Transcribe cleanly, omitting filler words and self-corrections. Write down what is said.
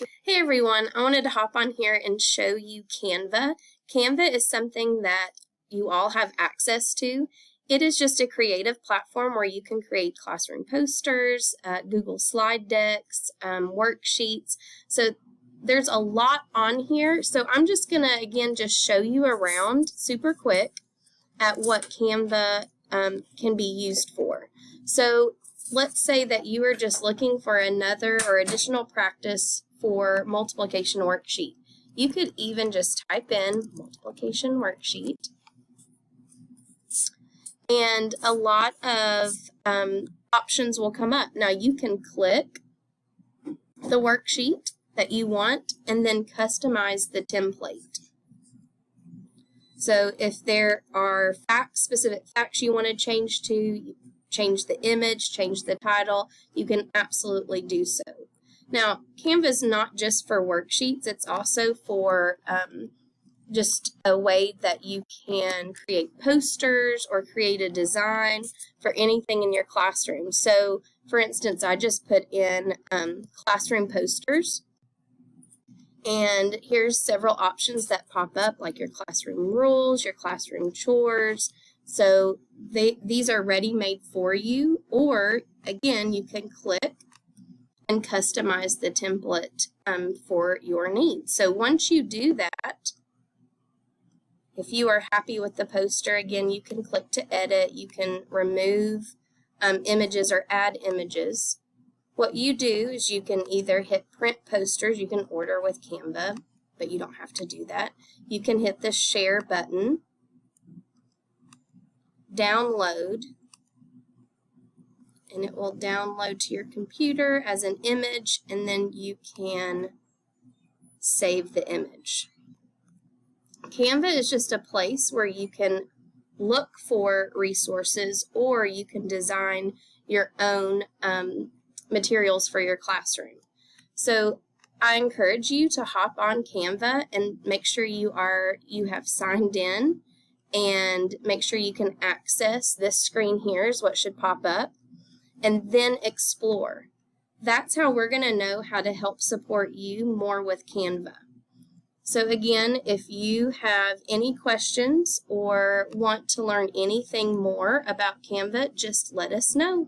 Hey everyone, I wanted to hop on here and show you Canva. Canva is something that you all have access to. It is just a creative platform where you can create classroom posters, Google slide decks, worksheets. So there's a lot on here. So I'm just going to, again, just show you around super quick at what Canva can be used for. So let's say that you are just looking for another or additional practice for multiplication worksheet. You could even just type in multiplication worksheet, and a lot of options will come up. Now you can click the worksheet that you want and then customize the template. So if there are specific facts you want to change to, change the image, change the title, you can absolutely do so. Now, Canva is not just for worksheets, it's also for just a way that you can create posters or create a design for anything in your classroom. So, for instance, I just put in classroom posters, and here's several options that pop up, like your classroom rules, your classroom chores. So these are ready-made for you, or again, you can click and customize the template for your needs. So once you do that, if you are happy with the poster, again, you can click to edit. You can remove images or add images. What you do is you can either hit print posters. You can order with Canva, but you don't have to do that. You can hit the share button, download, and it will download to your computer as an image, and then you can save the image. Canva is just a place where you can look for resources, or you can design your own materials for your classroom. So I encourage you to hop on Canva and make sure you have signed in, and make sure you can access this screen here is what should pop up, and then explore. That's how we're going to know how to help support you more with Canva. So again, if you have any questions or want to learn anything more about Canva, just let us know.